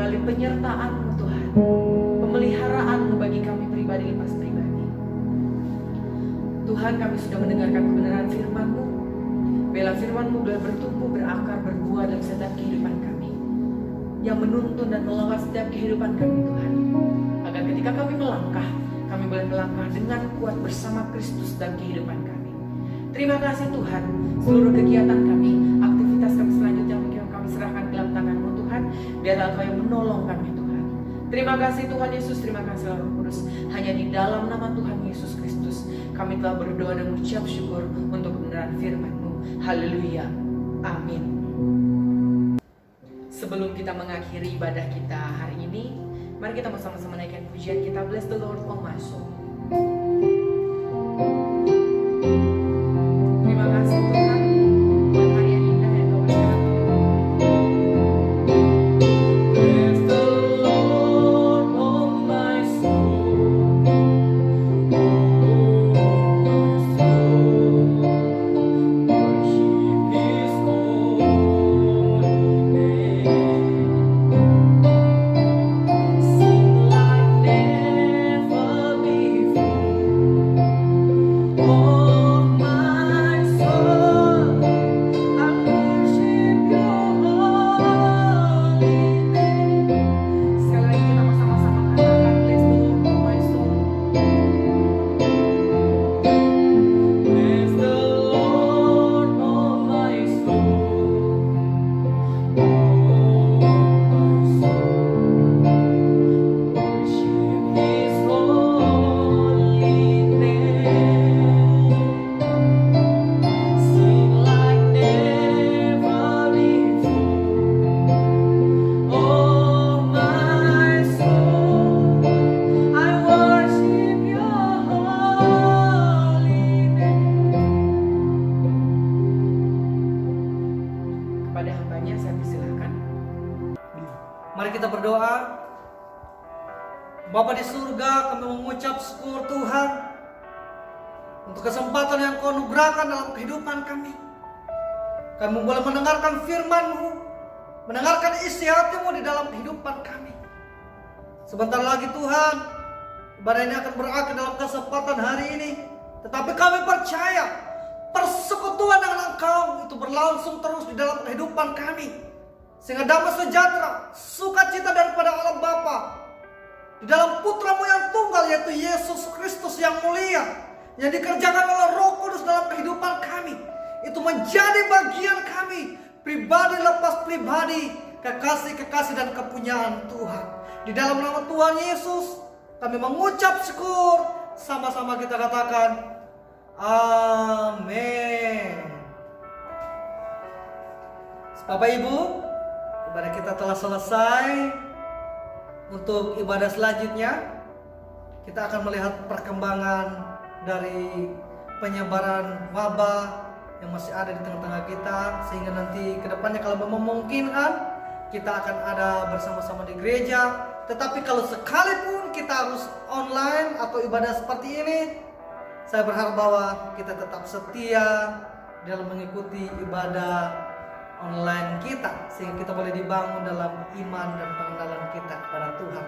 A: melalui penyertaan-Mu Tuhan, pemeliharaan-Mu bagi kami pribadi lepas pribadi. Tuhan, kami sudah mendengarkan kebenaran firman-Mu. Biarlah firman-Mu boleh bertumbuh, berakar, berbuah dalam setiap kehidupan kami, yang menuntun dan melawat setiap kehidupan kami Tuhan. Agar ketika kami melangkah, kami boleh melangkah dengan kuat bersama Kristus dalam kehidupan kami. Terima kasih Tuhan, seluruh kegiatan kami, aktivitas kami selanjutnya kami serahkan ke dalam tangan-Mu Tuhan. Biarlah Engkau yang menolong kami Tuhan. Terima kasih Tuhan Yesus, terima kasih Roh Kudus. Hanya di dalam nama Tuhan Yesus Kristus kami telah berdoa dan mengucap syukur untuk kebenaran firman-Mu. Haleluya, amin. Sebelum kita mengakhiri ibadah kita hari ini, mari kita bersama-sama naikkan pujian kita, Bless the Lord oh my soul. Terima kasih Tuhan buat hari yang indah yang Kau berikan. Bless the Lord oh my soul, worship His holy name. Sing like never
B: kita berdoa. Bapa di surga, kami mengucap syukur Tuhan untuk kesempatan yang Kau anugerahkan dalam kehidupan kami. Kami boleh mendengarkan firman-Mu, mendengarkan isi hati-Mu di dalam kehidupan kami. Sebentar lagi Tuhan, ibadah ini akan berakhir dalam kesempatan hari ini. Tetapi kami percaya persekutuan dengan Engkau itu berlangsung terus di dalam kehidupan kami. Sehingga damai sejahtera, sukacita daripada Allah Bapa di dalam Putra-Mu yang tunggal, yaitu Yesus Kristus yang mulia, yang dikerjakan oleh Roh Kudus dalam kehidupan kami, itu menjadi bagian kami, pribadi lepas pribadi, kekasih-kekasih dan kepunyaan Tuhan. Di dalam nama Tuhan Yesus, kami mengucap syukur. Sama-sama kita katakan, amin. Bapak Ibu, ibadah kita telah selesai. Untuk ibadah selanjutnya, kita akan melihat perkembangan dari penyebaran wabah yang masih ada di tengah-tengah kita. Sehingga nanti kedepannya kalau memungkinkan, kita akan ada bersama-sama di gereja. Tetapi kalau sekalipun kita harus online atau ibadah seperti ini, saya berharap bahwa kita tetap setia dalam mengikuti ibadah online kita, sehingga kita boleh dibangun dalam iman dan pengenalan kita kepada Tuhan.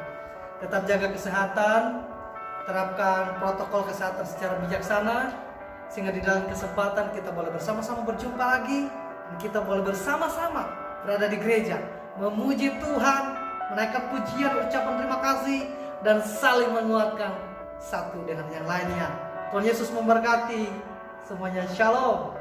B: Tetap jaga kesehatan, terapkan protokol kesehatan secara bijaksana, sehingga di dalam kesempatan kita boleh bersama-sama berjumpa lagi, dan kita boleh bersama-sama berada di gereja, memuji Tuhan, menaikkan pujian, ucapan terima kasih, dan saling menguatkan satu dengan yang lainnya. Tuhan Yesus memberkati semuanya. Shalom.